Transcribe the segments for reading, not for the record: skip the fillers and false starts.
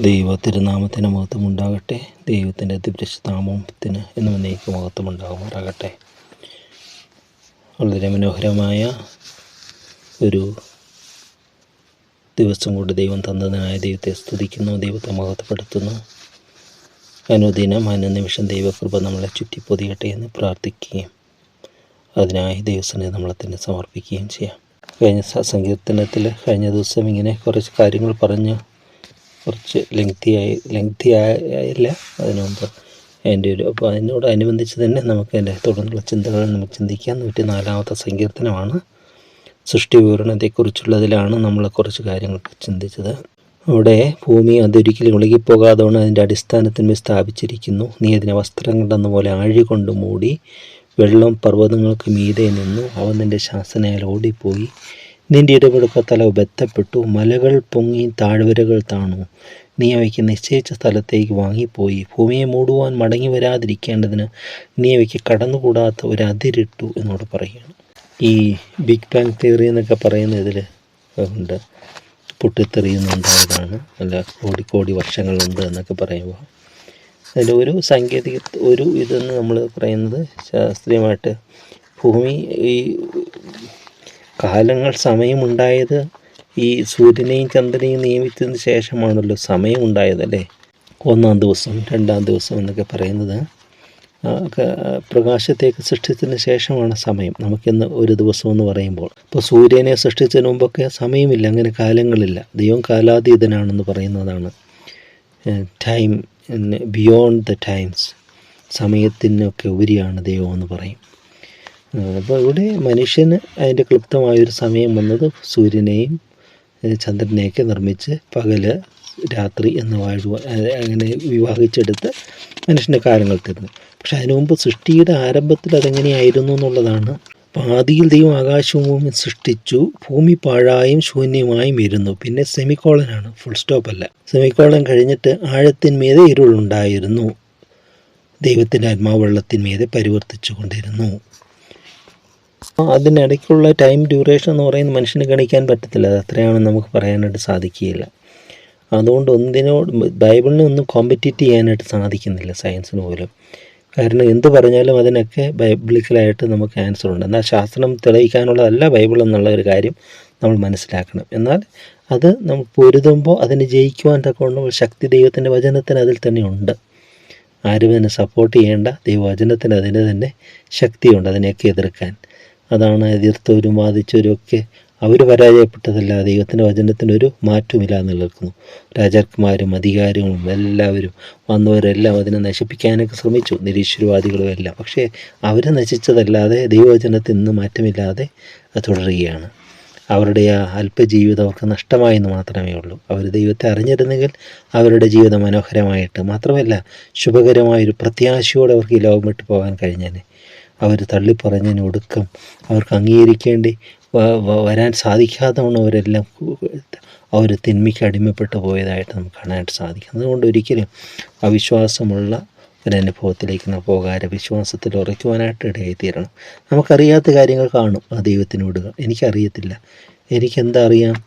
ദൈവ തിരുനാമത്തിന് മഹത്വമുണ്ടാകട്ടെ. ദൈവത്തിൻ്റെ ദിവ്യനാമത്തിന് എന്നും എന്നേക്കും മഹത്വമുണ്ടാകുമാറാകട്ടെ. വളരെ മനോഹരമായ ഒരു ദിവസം കൊണ്ട് ദൈവം തന്നതിനായ ദൈവത്തെ സ്തുതിക്കുന്നു, ദൈവത്തെ മഹത്വപ്പെടുത്തുന്നു. അനുദിനം അനുനിമിഷം ദൈവകൃപ നമ്മളെ ചുറ്റിപ്പൊതിയട്ടെ എന്ന് പ്രാർത്ഥിക്കുകയും അതിനായി ദൈവസന്നിധി നമ്മളെ തന്നെ സമർപ്പിക്കുകയും ചെയ്യാം. കഴിഞ്ഞ സങ്കീർത്തനത്തിൽ കഴിഞ്ഞ ദിവസം ഇങ്ങനെ കുറച്ച് കാര്യങ്ങൾ പറഞ്ഞ് കുറച്ച് ലെങ്തി ആയില്ല അതിനു മുമ്പ് അതിൻ്റെ അപ്പോൾ അതിനോടനുബന്ധിച്ച് തന്നെ നമുക്ക് അതിൻ്റെ തുടർന്നുള്ള ചിന്തകൾ നമുക്ക് ചിന്തിക്കാം. 104-ാമത്തെ സങ്കീർത്തനമാണ്. സൃഷ്ടി വിവരണത്തെക്കുറിച്ചുള്ളതിലാണ് നമ്മൾ കുറച്ച് കാര്യങ്ങൾ ചിന്തിച്ചത്. അവിടെ ഭൂമി അതൊരിക്കലും ഇളകിപ്പോകാതെ അതിൻ്റെ അടിസ്ഥാനത്തിന്മേൽ സ്ഥാപിച്ചിരിക്കുന്നു. നീ അതിനെ വസ്ത്രം കൊണ്ടെന്ന പോലെ ആഴികൊണ്ട് മൂടി. വെള്ളം പർവ്വതങ്ങൾക്ക് മീതെ നിന്നു, അവൻ നിൻ്റെ ശാസനയാൽ ഓടിപ്പോയി. നിൻ്റെ ഇടപെടുക്കത്തല ബന്ധപ്പെട്ടു. മലകൾ പൊങ്ങി, താഴ്വരകൾ താണു. നീ അവയ്ക്ക് നിശ്ചയിച്ച സ്ഥലത്തേക്ക് വാങ്ങിപ്പോയി. ഭൂമിയെ മൂടുവാൻ മടങ്ങി വരാതിരിക്കേണ്ടതിന് നീ അവയ്ക്ക് കടന്നുകൂടാത്ത ഒരു അതിരിട്ടു എന്നോട് പറയുകയാണ്. ഈ ബിഗ് ബാങ് തിയറി എന്നൊക്കെ പറയുന്ന ഇതിൽ ഉണ്ട്, പൊട്ടിത്തെറിയുന്നുണ്ടായതാണ്, അല്ല കോടി വർഷങ്ങളുണ്ട് എന്നൊക്കെ പറയുമ്പോൾ അതിൽ ഒരു സാങ്കേതിക ഒരു ഇതെന്ന് നമ്മൾ പറയുന്നത് ശാസ്ത്രീയമായിട്ട് ഭൂമി ഈ കാലങ്ങൾ സമയമുണ്ടായത് ഈ സൂര്യനെയും ചന്ദ്രനെയും നിയമിച്ചതിന് ശേഷമാണല്ലോ സമയമുണ്ടായത്, അല്ലേ? 1-ാം ദിവസം 2-ാം ദിവസം എന്നൊക്കെ പറയുന്നത് പ്രകാശത്തേക്ക് സൃഷ്ടിച്ചതിന് ശേഷമാണ് സമയം. നമുക്കിന്ന് ഒരു ദിവസം എന്ന് പറയുമ്പോൾ, ഇപ്പോൾ സൂര്യനെ സൃഷ്ടിച്ചതിന് മുമ്പൊക്കെ സമയമില്ല, അങ്ങനെ കാലങ്ങളില്ല. ദൈവം കാലാതീതനാണെന്ന് പറയുന്നതാണ്. ടൈം ബിയോണ്ട് ദ ടൈംസ്, സമയത്തിനൊക്കെ ഉപരിയാണ് ദൈവം എന്ന് പറയും. അപ്പോൾ ഇവിടെ മനുഷ്യന് അതിൻ്റെ ക്ലിപ്തമായൊരു സമയം വന്നത് സൂര്യനെയും ചന്ദ്രനെയൊക്കെ നിർമ്മിച്ച് പകല് രാത്രി എന്ന് അങ്ങനെ വിവാഹിച്ചെടുത്ത് മനുഷ്യൻ്റെ കാര്യങ്ങൾ തീർന്നു. പക്ഷെ അതിനു മുമ്പ് സൃഷ്ടിയുടെ ആരംഭത്തിൽ അതെങ്ങനെയായിരുന്നു എന്നുള്ളതാണ്. ആദിയിൽ ദൈവം ആകാശവും ഭൂമി സൃഷ്ടിച്ചു, ഭൂമി പാഴായും ശൂന്യമായും ഇരുന്നു. പിന്നെ സെമിക്കോളനാണ്, ഫുൾ സ്റ്റോപ്പ് അല്ല. സെമിക്കോളൻ കഴിഞ്ഞിട്ട് ആഴത്തിന്മീതെ ഇരുളുണ്ടായിരുന്നു, ദൈവത്തിൻ്റെ ആത്മാവ് വെള്ളത്തിന്മീതെ പരിവർത്തിച്ചു കൊണ്ടിരുന്നു. അതിനിടയ്ക്കുള്ള ടൈം ഡ്യൂറേഷൻ എന്ന് പറയുന്നത് മനുഷ്യന് ഗണിക്കാൻ പറ്റത്തില്ല, അത് അത്രയാണെന്ന് നമുക്ക് പറയാനായിട്ട് സാധിക്കുകയില്ല. അതുകൊണ്ട് ബൈബിളിനെ ഒന്നും കോമ്പറ്റീറ്റ് ചെയ്യാനായിട്ട് സാധിക്കുന്നില്ല സയൻസിന് പോലും. കാരണം എന്ത് പറഞ്ഞാലും അതിനൊക്കെ ബൈബിളിക്കലായിട്ട് നമുക്ക് ആൻസർ ഉണ്ട്. എന്നാൽ ശാസ്ത്രം തെളിയിക്കാനുള്ളതല്ല ബൈബിൾ എന്നുള്ള ഒരു കാര്യം നമ്മൾ മനസ്സിലാക്കണം. എന്നാൽ അത് നമ്മൾ പൊരുതുമ്പോൾ അതിനെ ജയിക്കുവാൻ തക്കവണ്ണം ശക്തി ദൈവത്തിൻ്റെ വചനത്തിന് അതിൽ തന്നെ ഉണ്ട്. ആരും അതിനെ സപ്പോർട്ട് ചെയ്യേണ്ട, ദൈവവചനത്തിന് അതിന് തന്നെ ശക്തിയുണ്ട് അതിനെയൊക്കെ എതിർക്കാൻ. അതാണ് എതിർത്തവരും വാദിച്ചവരും ഒക്കെ അവർ പരാജയപ്പെട്ടതല്ല, ദൈവത്തിൻ്റെ വചനത്തിനൊരു മാറ്റമില്ല നിലനിൽക്കുന്നു. രാജാക്കന്മാരും അധികാരികളും എല്ലാവരും വന്നവരെല്ലാം അതിനെ നശിപ്പിക്കാനൊക്കെ ശ്രമിച്ചു, നിരീശ്വരവാദികളും എല്ലാം. പക്ഷേ അവർ നശിച്ചതല്ലാതെ ദൈവവചനത്തിൽ നിന്ന് മാറ്റമില്ലാതെ തുടരുകയാണ്. അവരുടെ ആ അല്പജീവിതം അവർക്ക് നഷ്ടമായെന്ന് മാത്രമേ ഉള്ളൂ. അവർ ദൈവത്തെ അറിഞ്ഞിരുന്നെങ്കിൽ അവരുടെ ജീവിതം മനോഹരമായിട്ട് മാത്രമല്ല ശുഭകരമായൊരു പ്രത്യാശയോടെ അവർക്ക് ഈ ലോകം വിട്ടു പോകാൻ കഴിഞ്ഞേനെ. അവർ തള്ളിപ്പറഞ്ഞതിന് ഒടുക്കം അവർക്ക് അംഗീകരിക്കേണ്ടി വരാൻ സാധിക്കാതെ അവരെല്ലാം അവർ തിന്മയ്ക്ക് അടിമപ്പെട്ടു പോയതായിട്ട് നമുക്ക് കാണാനായിട്ട് സാധിക്കും. അതുകൊണ്ട് ഒരിക്കലും അവിശ്വാസമുള്ള ഒരനുഭവത്തിലേക്ക് നാം പോകാതെ വിശ്വാസത്തിൽ ഉറയ്ക്കുവാനായിട്ട് ഇടയായിത്തീരണം. നമുക്കറിയാത്ത കാര്യങ്ങൾ കാണും, ആ ദൈവത്തിനോട് എനിക്കറിയത്തില്ല, എനിക്കെന്താ അറിയാം,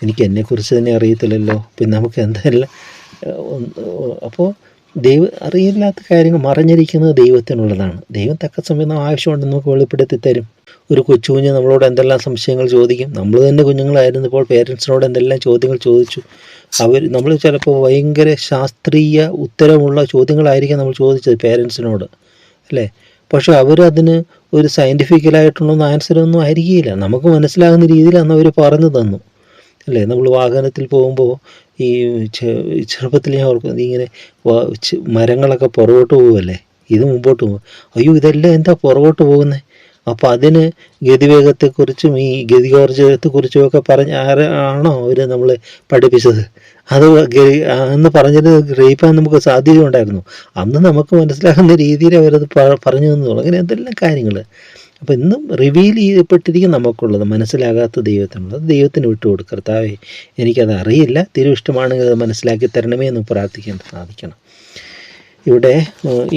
എനിക്ക് എന്നെക്കുറിച്ച് തന്നെ അറിയത്തില്ലല്ലോ, പിന്നെ നമുക്ക് എന്തെല്ലാം. അപ്പോൾ അറിയില്ലാത്ത കാര്യങ്ങൾ മറഞ്ഞിരിക്കുന്നത് ദൈവത്തിനുള്ളതാണ്. ദൈവം തക്ക സമയം ആവശ്യമുണ്ടെന്ന് നമുക്ക് വെളിപ്പെടുത്തി തരും. ഒരു കൊച്ചുകുഞ്ഞ് നമ്മളോട് എന്തെല്ലാം സംശയങ്ങൾ ചോദിക്കും. നമ്മൾ തന്നെ കുഞ്ഞുങ്ങളായിരുന്നപ്പോൾ പേരൻസിനോട് എന്തെല്ലാം ചോദ്യങ്ങൾ ചോദിച്ചു. നമ്മൾ ചിലപ്പോൾ ഭയങ്കര ശാസ്ത്രീയ ഉത്തരമുള്ള ചോദ്യങ്ങളായിരിക്കും നമ്മൾ ചോദിച്ചത് പേരൻസിനോട്, അല്ലേ? പക്ഷെ അവരതിന് ഒരു സയൻറ്റിഫിക്കലായിട്ടുള്ള ആൻസറൊന്നും ആയിരിക്കില്ല, നമുക്ക് മനസ്സിലാകുന്ന രീതിയിൽ അന്ന് അവർ പറഞ്ഞു തന്നു, അല്ലേ? നമ്മൾ വാഹനത്തിൽ പോകുമ്പോൾ ഈ ചെറുപ്പത്തിൽ ഞാൻ ഓർക്കുന്നത് ഇങ്ങനെ മരങ്ങളൊക്കെ പുറകോട്ട് പോകുമല്ലേ, ഇത് മുമ്പോട്ട് പോകും. അയ്യോ ഇതെല്ലാം എന്താ പുറകോട്ട് പോകുന്നത്? അപ്പോൾ അതിന് ഗതിവേഗത്തെക്കുറിച്ചും ഈ ഗതികോർജത്തെക്കുറിച്ചും ഒക്കെ ആണോ അവർ നമ്മൾ പഠിപ്പിച്ചത്? അത് അന്ന് പറഞ്ഞത് ഗ്രഹിക്കാൻ നമുക്ക് സാധ്യതയുണ്ടായിരുന്നു. അന്ന് നമുക്ക് മനസ്സിലാകുന്ന രീതിയിൽ അവരത് പറഞ്ഞു തന്നുള്ളൂ. അങ്ങനെ എന്തെല്ലാം കാര്യങ്ങൾ. അപ്പോൾ ഇന്നും റിവീൽ ചെയ്യപ്പെട്ടിരിക്കും നമുക്കുള്ളത്, മനസ്സിലാകാത്ത ദൈവത്തിനുള്ളത്. ദൈവത്തിന് വിട്ടുകൊടുക്കുക. കർത്താവേ എനിക്കത് അറിയില്ല, തിരുവിഷ്ടമാണെങ്കിൽ അത് മനസ്സിലാക്കി തരണമേ എന്ന് പ്രാർത്ഥിക്കാൻ സാധിക്കണം. ഇവിടെ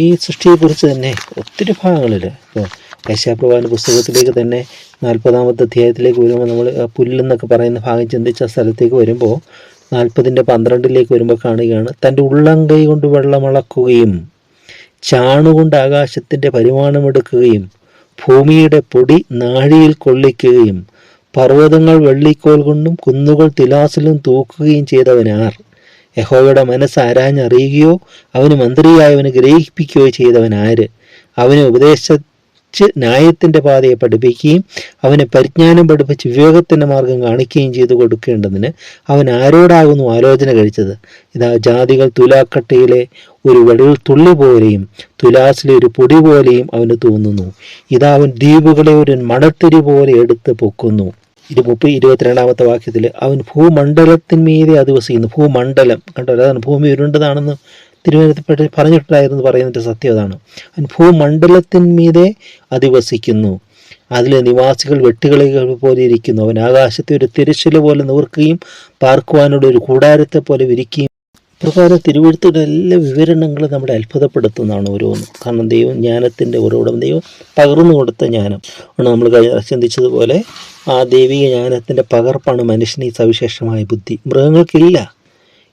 ഈ സൃഷ്ടിയെക്കുറിച്ച് തന്നെ ഒത്തിരി ഭാഗങ്ങളിൽ, ഇപ്പോൾ യശയ്യാപ്രവാചകന്റെ പുസ്തകത്തിലേക്ക് തന്നെ 40-ാമത്തെ അധ്യായത്തിലേക്ക് വരുമ്പോൾ നമ്മൾ പുല്ലെന്നൊക്കെ പറയുന്ന ഭാഗം ചിന്തിച്ച സ്ഥലത്തേക്ക് വരുമ്പോൾ 40:12 വരുമ്പോൾ കാണുകയാണ്, തൻ്റെ ഉള്ളംകൈ കൊണ്ട് വെള്ളമളക്കുകയും ചാണുകൊണ്ട് ആകാശത്തിൻ്റെ പരിമാണമെടുക്കുകയും ഭൂമിയുടെ പൊടി നാഴിയിൽ കൊള്ളിക്കുകയും പർവ്വതങ്ങൾ വെള്ളിക്കോൽ കൊണ്ടും കുന്നുകൾ തുലാസിലും തൂക്കുകയും ചെയ്തവനാർ? യഹോവയുടെ മനസ്സ് ആരാഞ്ഞറിയുകയോ അവന് മന്ത്രിയായവന് ഗ്രഹിപ്പിക്കുകയോ ചെയ്തവനാര്? അവനെ ഉപദേശിച്ച് ന്യായത്തിൻ്റെ പാതയെ പഠിപ്പിക്കുകയും അവനെ പരിജ്ഞാനം പഠിപ്പിച്ച് വിവേകത്തിൻ്റെ മാർഗം കാണിക്കുകയും ചെയ്തു കൊടുക്കേണ്ടതിന് അവൻ ആരോടാകുന്നു ആലോചന കഴിച്ചത്? ഇതാ, ജാതികൾ തുലാക്കട്ടയിലെ ഒരു വെള്ളത്തുള്ളി പോലെയും തുലാസിലെ ഒരു പൊടി പോലെയും അവന് തോന്നുന്നു. ഇതാ, അവൻ ദ്വീപുകളെ ഒരു മണത്തിരി പോലെ എടുത്ത് പൊക്കുന്നു. 22-ാമത്തെ വാക്യത്തിൽ അവൻ ഭൂമണ്ഡലത്തിന്മീതെ അധിവസിക്കുന്നു. ഭൂമണ്ഡലം കണ്ടോ, അതാണ് ഭൂമി ഉരുണ്ടതാണെന്ന് തിരുവനന്തപുരത്ത് പറഞ്ഞിട്ടുണ്ടായിരുന്നു. പറയുന്നതിൻ്റെ സത്യം അതാണ്. അവൻ ഭൂമണ്ഡലത്തിന്മീതെ അധിവസിക്കുന്നു, അതിലെ നിവാസികൾ വെട്ടുകിളികൾ പോലെ ഇരിക്കുന്നു. അവൻ ആകാശത്തെ ഒരു തിരശ്ശീല പോലെ നിവർക്കുകയും പാർക്കുവാനുള്ള ഒരു കൂടാരത്തെ പോലെ വിരിക്കുകയും. പ്രകാരം തിരുവഴുത്തുകളുടെ എല്ലാ വിവരണങ്ങളും നമ്മളെ അത്ഭുതപ്പെടുത്തുന്നതാണ് ഓരോന്നും. കാരണം ദൈവം ജ്ഞാനത്തിൻ്റെ ഉറവിടം, ദൈവം പകർന്നു കൊടുത്ത ജ്ഞാനം ആണ്. നമ്മൾ ചിന്തിച്ചതുപോലെ ആ ദൈവിക ജ്ഞാനത്തിൻ്റെ പകർപ്പാണ് മനുഷ്യന് ഈ സവിശേഷമായ ബുദ്ധി. മൃഗങ്ങൾക്കില്ല.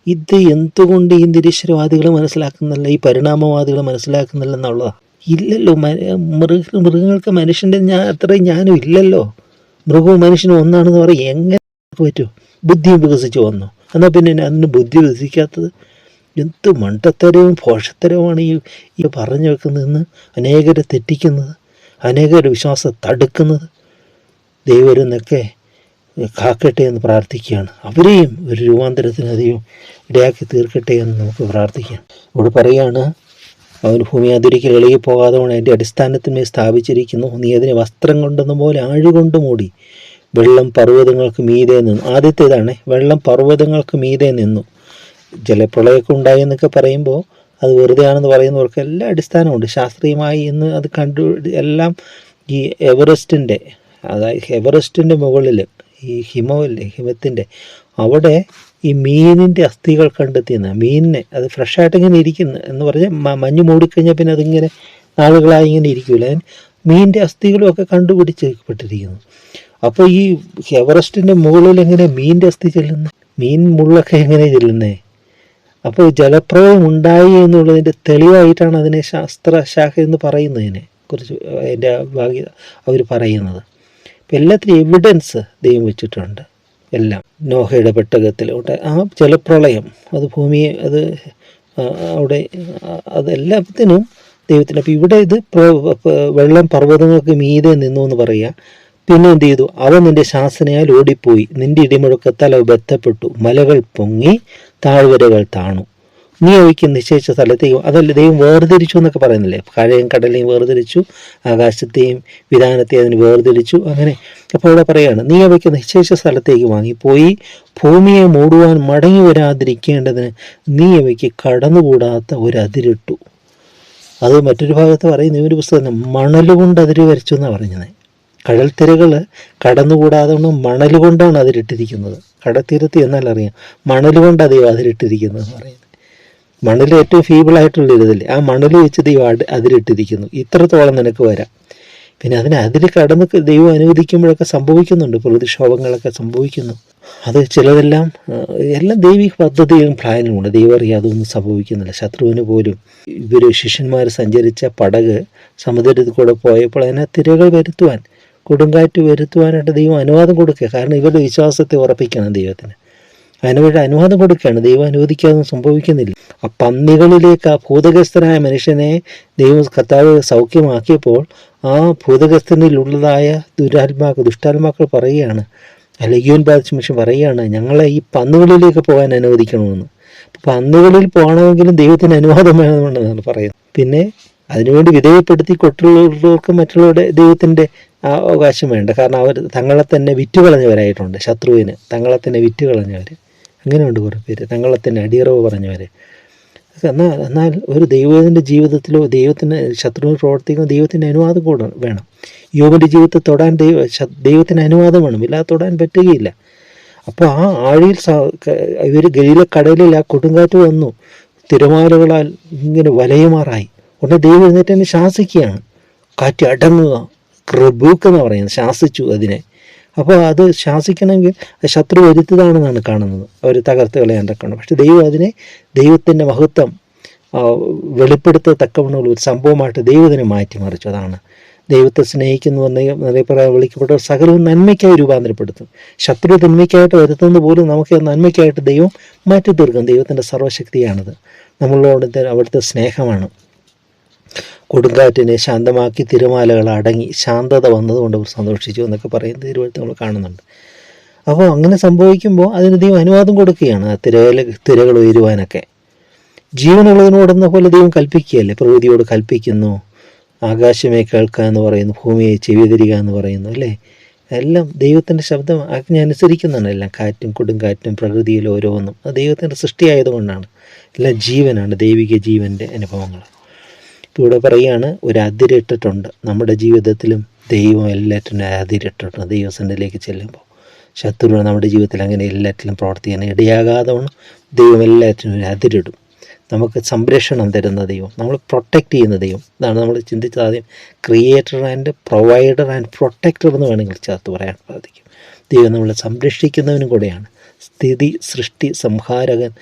ഇത് എന്തുകൊണ്ട് ഈ നിരീശ്വരവാദികൾ മനസ്സിലാക്കുന്നില്ല, ഈ പരിണാമവാദികൾ മനസ്സിലാക്കുന്നില്ല എന്നുള്ളതാണ്. ഇല്ലല്ലോ, മൃഗങ്ങൾക്ക് മനുഷ്യൻ്റെ അത്രയും ജ്ഞാനം ഇല്ലല്ലോ. മൃഗവും മനുഷ്യനും ഒന്നാണെന്ന് പറയും എങ്ങനെ പറ്റുമോ? ബുദ്ധിയും വികസിച്ച് വന്നു. എന്നാൽ പിന്നെ അതിന് ബുദ്ധി വികസിക്കാത്തത്? എന്ത് മണ്ടത്തരവും പോഷത്തരവുമാണ് ഈ പറഞ്ഞു വെക്കുന്നതെന്ന് അനേകരെ തെറ്റിക്കുന്നത്, അനേകരുടെ വിശ്വാസം തടുക്കുന്നത്. ദൈവം എന്നൊക്കെ കാക്കട്ടെ എന്ന് പ്രാർത്ഥിക്കുകയാണ്. അവരെയും ഒരു രൂപാന്തരത്തിന് അധികം ഇടയാക്കി തീർക്കട്ടെ എന്ന് നമുക്ക് പ്രാർത്ഥിക്കാം. ഇവിടെ പറയുകയാണ്, അവൻ ഭൂമി അതിരിക്കൽ ഇളകി പോകാതെ കൊണ്ട് അതിൻ്റെ അടിസ്ഥാനത്തിന്മേൽ സ്ഥാപിച്ചിരിക്കുന്നു. നീ അതിനെ വസ്ത്രം കൊണ്ടെന്ന പോലെ ആഴുകൊണ്ട് മൂടി. വെള്ളം പർവ്വതങ്ങൾക്ക് മീതെ നിന്നു. ആദ്യത്തേതാണ്, വെള്ളം പർവ്വതങ്ങൾക്ക് മീതെ നിന്നു. ജലപ്രളയമൊക്കെ ഉണ്ടായി എന്നൊക്കെ പറയുമ്പോൾ അത് വെറുതെ ആണെന്ന് പറയുന്നവർക്ക് എല്ലാ അടിസ്ഥാനമുണ്ട് ശാസ്ത്രീയമായി. ഇന്ന് അത് എല്ലാം ഈ എവറസ്റ്റിൻ്റെ, അതായത് എവറസ്റ്റിൻ്റെ മുകളിൽ ഈ ഹിമത്തിൻ്റെ അവിടെ ഈ മീനിൻ്റെ അസ്ഥികൾ കണ്ടെത്തിയെന്ന്. മീനിനെ അത് ഫ്രഷായിട്ട് ഇങ്ങനെ ഇരിക്കുന്നു എന്ന് പറഞ്ഞാൽ മഞ്ഞ് മൂടിക്കഴിഞ്ഞാൽ പിന്നെ അതിങ്ങനെ നാളുകളായി ഇങ്ങനെ ഇരിക്കില്ല. മീനിൻ്റെ അസ്ഥികളും ഒക്കെ കണ്ടുപിടിച്ചപ്പെട്ടിരിക്കുന്നു. അപ്പോൾ ഈ എവറസ്റ്റിൻ്റെ മുകളിൽ എങ്ങനെ മീനിൻ്റെ അസ്ഥി ചെല്ലുന്നത്? മീൻ മുള്ളൊക്കെ എങ്ങനെ ചെല്ലുന്നത്? അപ്പോൾ ജലപ്രളയം ഉണ്ടായി എന്നുള്ളതിൻ്റെ തെളിവായിട്ടാണ് അതിനെ ശാസ്ത്രശാഖ എന്ന് പറയുന്നതിനെ കുറിച്ച് അതിൻ്റെ അവർ പറയുന്നത്. അപ്പം എല്ലാത്തിനും എവിഡൻസ് ദൈവം വെച്ചിട്ടുണ്ട്. എല്ലാം നോഹയുടെ പെട്ടകത്തിലൂടെ ആ ജലപ്രളയം അത് ഭൂമിയെ അത് അവിടെ അതെല്ലാത്തിനും ദൈവത്തിന്. അപ്പം ഇവിടെ ഇത് വെള്ളം പർവ്വതങ്ങൾക്ക് മീതെ നിന്നു എന്ന് പറയുക. പിന്നെ എന്ത് ചെയ്തു? അവ നിന്റെ ശാസനയാൽ ഓടിപ്പോയി, നിന്റെ ഇടിമുഴക്കത്താൽ അവ ബന്ധപ്പെട്ടു, മലകൾ പൊങ്ങി, താഴ്വരകൾ താണു. നീ അവയ്ക്ക് നിശ്ചയിച്ച സ്ഥലത്തേക്ക്, അതല്ല ദൈവം വേർതിരിച്ചു എന്നൊക്കെ പറയുന്നില്ലേ? കഴയും കടലെയും വേർതിരിച്ചു, ആകാശത്തെയും വിധാനത്തെയും അതിന് വേർതിരിച്ചു. അങ്ങനെ അപ്പോൾ ഇവിടെ പറയുകയാണ്, നീ അവയ്ക്ക് നിശ്ചയിച്ച സ്ഥലത്തേക്ക് വാങ്ങിപ്പോയി, ഭൂമിയെ മൂടുവാൻ മടങ്ങി വരാതിരിക്കേണ്ടതിന് നീ അവയ്ക്ക് കടന്നുകൂടാത്ത ഒരു അതിരിട്ടു. അത് മറ്റൊരു ഭാഗത്ത് പറയുന്ന ഒരു പുസ്തകം മണലുകൊണ്ട് അതിര് വരച്ചു എന്നാണ് പറഞ്ഞത്. കടൽത്തിരകൾ കടന്നുകൂടാതെ മണൽ കൊണ്ടാണ് അതിരിട്ടിരിക്കുന്നത്. കടൽത്തീരത്ത് എന്നാൽ അറിയാം, മണൽ കൊണ്ട് ദൈവം അതിരിട്ടിരിക്കുന്നത് എന്ന് പറയുന്നത്. മണൽ ഏറ്റവും ഫീബിളായിട്ടുള്ള ഇതില്ലേ, ആ മണൽ വെച്ച് ദൈവം അതിരിട്ടിരിക്കുന്നു. ഇത്രത്തോളം നിനക്ക് വരാം. പിന്നെ അതിന് കടന്ന് ദൈവം അനുവദിക്കുമ്പോഴൊക്കെ സംഭവിക്കുന്നുണ്ട്, പ്രതിക്ഷോഭങ്ങളൊക്കെ സംഭവിക്കുന്നു. അത് ചിലതെല്ലാം എല്ലാം ദൈവിക പദ്ധതിയും പ്ലാനുമുണ്ട്. ദൈവം അറിയാം അതൊന്നും സംഭവിക്കുന്നില്ല. ശത്രുവിന് പോലും ഇവർ ശിഷ്യന്മാർ സഞ്ചരിച്ച പടക് സമുദ്രത്തിൽ കൂടെ പോയപ്പോൾ അതിനെ തിരകൾ വരുത്തുവാൻ, കൊടുങ്കാറ്റ് വരുത്തുവാനായിട്ട് ദൈവം അനുവാദം കൊടുക്കുക. കാരണം ഇവരുടെ വിശ്വാസത്തെ ഉറപ്പിക്കണം ദൈവത്തിന്. അതിനുവേണ്ടി അനുവാദം കൊടുക്കുകയാണ്. ദൈവം അനുവദിക്കാതെ സംഭവിക്കുന്നില്ല. ആ പന്നികളിലേക്ക് ആ ഭൂതഗ്രസ്തനായ മനുഷ്യനെ കർത്താവ് സൗഖ്യമാക്കിയപ്പോൾ ആ ഭൂതഗ്രസ്തനിലുള്ളതായ ദുഷ്ടാത്മാക്കൾ പറയുകയാണ്, ലഗ്യോൻ ബാധിച്ച മനുഷ്യൻ പറയുകയാണ്, ഞങ്ങളെ ഈ പന്നുകളിലേക്ക് പോകാൻ അനുവദിക്കണമെന്ന്. പന്നുകളിൽ പോകണമെങ്കിലും ദൈവത്തിന് അനുവാദം വേണമെന്നാണ് പറയുന്നത്. പിന്നെ അതിനുവേണ്ടി വിധേയപ്പെടുത്തി കൊട്ടുള്ളവർക്ക് മറ്റുള്ളവരുടെ ദൈവത്തിൻ്റെ അവകാശം വേണ്ട. കാരണം അവർ തങ്ങളെ തന്നെ വിറ്റുകളഞ്ഞവരായിട്ടുണ്ട്. ശത്രുവിന് തങ്ങളെ തന്നെ വിറ്റുകളഞ്ഞവർ, അങ്ങനെയുണ്ട് കുറേ പേര്, തങ്ങളെ തന്നെ അടിയറവ് പറഞ്ഞവർ. എന്നാൽ ഒരു ദൈവത്തിൻ്റെ ജീവിതത്തിലോ ദൈവത്തിന് ശത്രുവിന് പ്രവർത്തിക്കുന്ന ദൈവത്തിൻ്റെ അനുവാദം കൂടെ വേണം. യോബിൻ്റെ ജീവിതത്തെ തൊടാൻ ദൈവത്തിന് അനുവാദം വേണം, ഇല്ലാതെ തൊടാൻ പറ്റുകയില്ല. അപ്പോൾ ആ ആഴിയിൽ ഇവർ ഗലീലക്കടലിൽ ആ കൊടുങ്കാറ്റ് വന്നു, തിരമാലകളാൽ ഇങ്ങനെ വലയുമാറായി. ഉടനെ ദൈവം എന്നിട്ട് തന്നെ ശാസിക്കുകയാണ്, കാറ്റ് അടങ്ങുക, ക്രബൂക്ക് എന്ന് പറയുന്നത്, ശാസിച്ചു അതിനെ. അപ്പോൾ അത് ശാസിക്കണമെങ്കിൽ ശത്രു വരുത്തതാണെന്നാണ് കാണുന്നത്, അവർ തകർത്ത് കളയാണ്ടൊക്കെയാണ്. പക്ഷെ ദൈവം അതിനെ ദൈവത്തിൻ്റെ മഹത്വം വെളിപ്പെടുത്തത്തക്കവണ്ണമുള്ള ഒരു സംഭവമായിട്ട് ദൈവത്തിനെ മാറ്റിമറിച്ചു. അതാണ് ദൈവത്തെ സ്നേഹിക്കുന്നു എന്നറിയപ്പെടാൻ വിളിക്കപ്പെട്ടവർ സകലവും നന്മയ്ക്കായി രൂപാന്തരപ്പെടുത്തും. ശത്രു തിന്മയ്ക്കായിട്ട് വരുത്തുന്നത് പോലും നമുക്ക് നന്മയ്ക്കായിട്ട് ദൈവം മാറ്റി തീർക്കും. ദൈവത്തിൻ്റെ സർവ്വശക്തിയാണിത്, നമ്മളോട് അവിടുത്തെ സ്നേഹമാണ്. കൊടുങ്കാറ്റിനെ ശാന്തമാക്കി തിരമാലകൾ അടങ്ങി ശാന്തത വന്നതുകൊണ്ട് അവർ സന്തോഷിച്ചു എന്നൊക്കെ പറയുന്ന തിരുവഴുത്ത് നമ്മൾ കാണുന്നുണ്ട്. അപ്പോൾ അങ്ങനെ സംഭവിക്കുമ്പോൾ അതിന് ദൈവം അനുവാദം കൊടുക്കുകയാണ് ആ തിരകൾ ഉയരുവാനൊക്കെ. ജീവനുള്ളതിനോടെന്ന പോലെ ദൈവം കൽപ്പിക്കുകയല്ലേ, പ്രകൃതിയോട് കൽപ്പിക്കുന്നു. ആകാശമേ കേൾക്കുക എന്ന് പറയുന്നു, ഭൂമിയെ ചെവി തരിക എന്ന് പറയുന്നു, അല്ലേ? എല്ലാം ദൈവത്തിൻ്റെ ശബ്ദം ആജ്ഞ അനുസരിക്കുന്നതാണ്. എല്ലാം കാറ്റും കൊടുങ്കാറ്റും പ്രകൃതിയിൽ ഓരോന്നും അത് ദൈവത്തിൻ്റെ സൃഷ്ടിയായതുകൊണ്ടാണ്. എല്ലാം ജീവനാണ്, ദൈവിക ജീവൻ്റെ അനുഭവങ്ങൾ. ഇവിടെ പറയുകയാണ്, ഒരു അതിരിട്ടിട്ടുണ്ട് നമ്മുടെ ജീവിതത്തിലും. ദൈവം എല്ലാറ്റിനും അതിരിട്ടിട്ടുണ്ട്. ദൈവസന്നിധിയിലേക്ക് ചെല്ലുമ്പോൾ ശത്രു നമ്മുടെ ജീവിതത്തിൽ അങ്ങനെ എല്ലാറ്റിലും പ്രവർത്തിക്കാൻ ഇടയാകാതെ വണ്ണം ദൈവം എല്ലാറ്റിനും ഒരു അതിരിടും. നമുക്ക് സംരക്ഷണം തരുന്ന ദൈവം, നമ്മൾ പ്രൊട്ടക്റ്റ് ചെയ്യുന്ന ദൈവം. ഇതാണ് നമ്മൾ ചിന്തിച്ചത് ആദ്യം. Creator and provider and protector എന്ന് വേണമെങ്കിൽ ചേർത്ത് പറയാൻ സാധിക്കും. ദൈവം നമ്മളെ സംരക്ഷിക്കുന്നവനും കൂടെയാണ്. സ്ഥിതി സൃഷ്ടി സംഹാരകൻ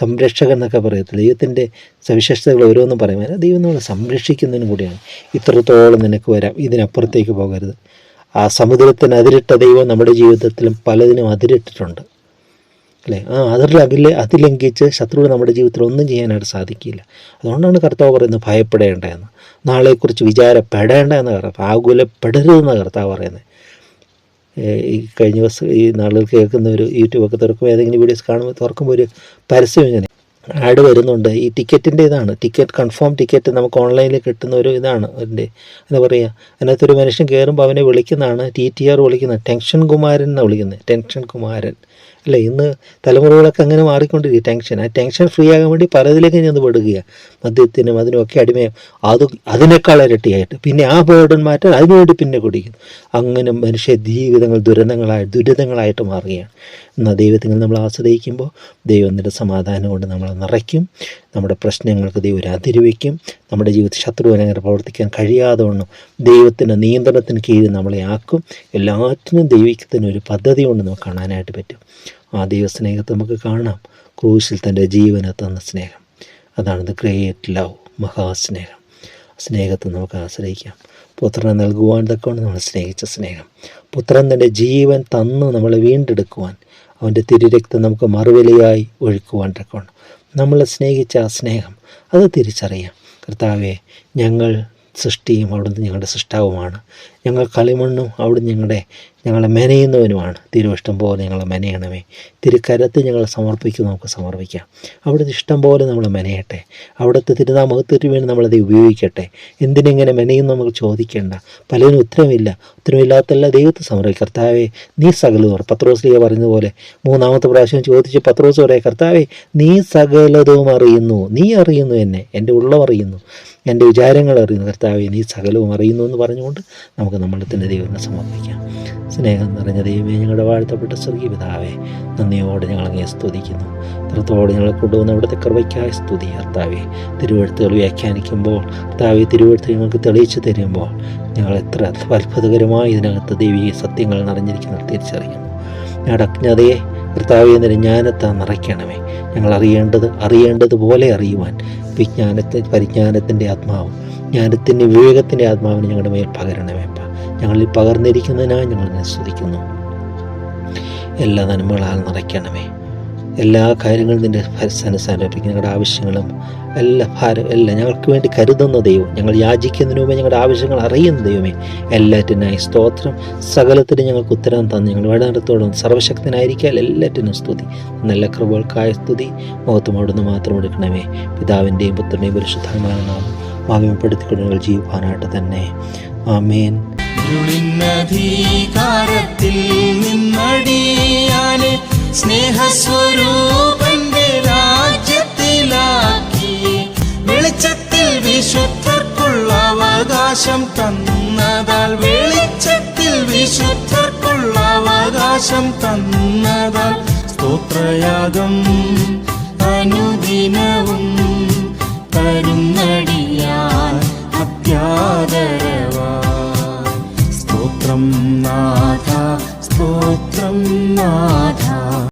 സംരക്ഷകൻ എന്നൊക്കെ പറയത്തില്ല. ദൈവത്തിൻ്റെ സവിശേഷതകൾ ഓരോന്നും പറയുമ്പോൾ ദൈവം നമ്മളെ സംരക്ഷിക്കുന്നതിനും കൂടിയാണ്. ഇത്രത്തോളം നിനക്ക് വരാം, ഇതിനപ്പുറത്തേക്ക് പോകരുത്. ആ സമുദ്രത്തിന് അതിരിട്ട ദൈവം നമ്മുടെ ജീവിതത്തിലും പലതിനും അതിരിട്ടിട്ടുണ്ട്, അല്ലേ? അതിലംഘിച്ച് ശത്രു നമ്മുടെ ജീവിതത്തിൽ ഒന്നും ചെയ്യാനായിട്ട് സാധിക്കില്ല. അതുകൊണ്ടാണ് കർത്താവ് പറയുന്നത് ഭയപ്പെടേണ്ടതെന്ന്, നാളെക്കുറിച്ച് വിചാരപ്പെടേണ്ട എന്ന് പറയുന്നത്, ആകുലപ്പെടരുതെന്ന് കർത്താവ് പറയുന്നത്. ഈ കഴിഞ്ഞ ദിവസം ഈ നാളുകൾ കേൾക്കുന്ന ഒരു യൂട്യൂബൊക്കെ തുറക്കുമ്പോൾ ഏതെങ്കിലും വീഡിയോസ് കാണുമ്പോൾ തുറക്കുമ്പോൾ ഒരു പരസ്യം ഇങ്ങനെ ആഡ് വരുന്നുണ്ട്. ഈ ടിക്കറ്റിൻ്റെ ഇതാണ്, ടിക്കറ്റ് കൺഫേം ടിക്കറ്റ് നമുക്ക് ഓൺലൈനിൽ കിട്ടുന്ന ഒരു ഇതാണ്. അതിൻ്റെ എന്താ പറയുക, അതിനകത്തൊരു മനുഷ്യൻ കയറുമ്പോൾ അവനെ വിളിക്കുന്നതാണ് TTR വിളിക്കുന്നത്, ടെൻഷൻ കുമാരൻ എന്നാണ് വിളിക്കുന്നത്. ടെൻഷൻ കുമാരൻ, അല്ലേ? ഇന്ന് തലമുറകളൊക്കെ അങ്ങനെ മാറിക്കൊണ്ടിരിക്കുക. ആ ടെൻഷൻ ഫ്രീ ആകാൻ വേണ്ടി പലതിലേക്ക് ചെന്ന് പെടുകയാണ്. മദ്യത്തിനും അതിനുമൊക്കെ അടിമയും അതിനേക്കാൾ ഇരട്ടിയായിട്ട്. പിന്നെ ആ ബേർഡൻ മാറ്റാൻ അതിനുവേണ്ടി പിന്നെ കുടിക്കുന്നു. അങ്ങനെ മനുഷ്യ ജീവിതങ്ങൾ ദുരിതങ്ങളായിട്ട് മാറുകയാണ്. എന്നാൽ ദൈവത്തിൽ നമ്മൾ ആശ്രയിക്കുമ്പോൾ ദൈവത്തിൻ്റെ സമാധാനം കൊണ്ട് നമ്മളെ നിറയ്ക്കും. നമ്മുടെ പ്രശ്നങ്ങൾക്ക് ദൈവം ഒരു അതിരുവയ്ക്കും. നമ്മുടെ ജീവിതത്തിൽ ശത്രുവിനെ അങ്ങനെ പ്രവർത്തിക്കാൻ കഴിയാതെ വണ്ണം ദൈവത്തിൻ്റെ നിയന്ത്രണത്തിന് കീഴിൽ നമ്മളെ ആക്കും. എല്ലാറ്റിനും ദൈവത്തിന് ഒരു പദ്ധതി കൊണ്ട് നമുക്ക് കാണാനായിട്ട് പറ്റും. ആ ദൈവസ്നേഹത്തെ നമുക്ക് കാണാം. ക്രൂശിൽ തൻ്റെ ജീവനെ തന്ന സ്നേഹം, അതാണ് ദ ഗ്രേറ്റ് ലവ്, മഹാസ്നേഹം. സ്നേഹത്തെ നമുക്ക് ആശ്രയിക്കാം. പുത്രനെ നൽകുവാൻ തക്കവണ്ണം നമ്മൾ സ്നേഹിച്ച സ്നേഹം. പുത്രൻ തൻ്റെ ജീവൻ തന്നു നമ്മളെ വീണ്ടെടുക്കുവാൻ, അവൻ്റെ തിരുരക്തം നമുക്ക് മറുവിലയായി ഒഴുക്കുവാൻ തക്കവണ്ണം നമ്മളെ സ്നേഹിച്ച ആ സ്നേഹം, അത് തിരിച്ചറിയാം. കർത്താവേ, ഞങ്ങൾ സൃഷ്ടിയും അവിടുന്ന് ഞങ്ങളുടെ സൃഷ്ടാവുമാണ്. ഞങ്ങൾ കളിമണ്ണും അവിടുന്ന് ഞങ്ങളെ മെനയുന്നവനുമാണ്. തിരുവിഷ്ടം പോലെ ഞങ്ങളെ മെനയണമേ. തിരുക്കരത്ത് ഞങ്ങളെ സമർപ്പിക്കും, നമുക്ക് സമർപ്പിക്കാം. അവിടുത്തെ ഇഷ്ടം പോലെ നമ്മളെ മെനയട്ടെ. അവിടുത്തെ തിരുനാമത്തിന് വേണ്ടി നമ്മളത് ഉപയോഗിക്കട്ടെ. എന്തിനെങ്ങനെ മെനയും നമുക്ക് ചോദിക്കേണ്ട. പലതിനും ഉത്തരമില്ലാത്തല്ല ദൈവത്തെ സമർപ്പിക്കും. കർത്താവേ, നീ സകലവും, പത്രോസ്ലീഹ പറഞ്ഞതുപോലെ 3-ാമത്തെ പ്രാവശ്യം ചോദിച്ച് പത്രോസ് പറയാം, കർത്താവേ, നീ സകലതും അറിയുന്നു, നീ അറിയുന്നു എന്നെ, എൻ്റെ ഉള്ളം അറിയുന്നു, എൻ്റെ വിചാരങ്ങൾ അറിയുന്നു. കർത്താവേ, നീ സകലവും അറിയുന്നു എന്ന് പറഞ്ഞുകൊണ്ട് നമുക്ക് നമ്മളെ തന്നെ ദൈവത്തെ സമർപ്പിക്കാം. സ്നേഹം നിറഞ്ഞ ദൈവമേ, ഞങ്ങളുടെ വാഴ്ത്തപ്പെട്ട സ്വർഗീയ പിതാവേ, നന്ദിയോടെ ഞങ്ങളങ്ങേ സ്തുതിക്കുന്നു. ഇത്രത്തോടെ ഞങ്ങളെ കൊണ്ടുവന്ന അവിടുത്തെ കൃപയ്ക്കായ സ്തുതി. കർത്താവേ, തിരുവെഴുത്തുകൾ വ്യാഖ്യാനിക്കുമ്പോൾ, കർത്താവേ, തിരുവെഴുത്ത് ഞങ്ങൾക്ക് തെളിയിച്ചു തരുമ്പോൾ ഞങ്ങൾ എത്ര അത്ഭുതകരമായി ഇതിനകത്ത് ദൈവീയ സത്യങ്ങൾ നിറഞ്ഞിരിക്കുന്നത് തിരിച്ചറിയുന്നു. ഞങ്ങളുടെ അജ്ഞതയെ കർത്താവേ ജ്ഞാനത്തെ നിറയ്ക്കണമേ. ഞങ്ങൾ അറിയേണ്ടതുപോലെ അറിയുവാൻ പരിജ്ഞാനത്തിൻ്റെ ആത്മാവും ജ്ഞാനത്തിൻ്റെ വിവേകത്തിൻ്റെ ആത്മാവിന് ഞങ്ങളുടെ മേൽ പകരണമേ. ഞങ്ങളിൽ പകർന്നിരിക്കുന്നതിനായി ഞങ്ങൾ സ്തുതിക്കുന്നു. എല്ലാ നന്മകളാൽ നിറയ്ക്കണമേ. എല്ലാ കാര്യങ്ങളും നിൻ്റെ അനുസരിപ്പിക്കും. ഞങ്ങളുടെ ആവശ്യങ്ങളും എല്ലാം ഞങ്ങൾക്ക് വേണ്ടി കരുതുന്ന ദൈവം, ഞങ്ങൾ യാചിക്കുന്നതിന് മുമ്പേ ഞങ്ങളുടെ ആവശ്യങ്ങൾ അറിയുന്ന ദൈവമേ, എല്ലാറ്റിനായി സ്തോത്രം. സകലത്തിനും ഞങ്ങൾക്ക് ഉത്തരം തന്ന് ഞങ്ങൾ വേണ്ടത്തോളം സർവശക്തനായിരിക്കാൻ എല്ലാറ്റിനും സ്തുതി. നല്ല കൃപകൾക്കായ സ്തുതി മഹത്വം അവിടുന്ന് മാത്രം എടുക്കണമേ. പിതാവിൻ്റെയും പുത്രൻ്റെയും പരിശുദ്ധാത്മാവിന്റെ നാമം മഹിമപ്പെടുത്തിക്കൊണ്ട് ഞങ്ങൾ ജീവിക്കാനായിട്ട് തന്നെ. ആമേൻ. ധീകാരത്തിൽ നിന്നടിയാനെ സ്നേഹസ്വരൂപന്റെ രാജ്യത്തിലാക്കി, വെളിച്ചത്തിൽ വിശുദ്ധർക്കുള്ള അവകാശം തന്നതാൽ, വെളിച്ചത്തിൽ വിശുദ്ധർക്കുള്ള അവകാശം തന്നതാൽ സ്തോത്രയാഗം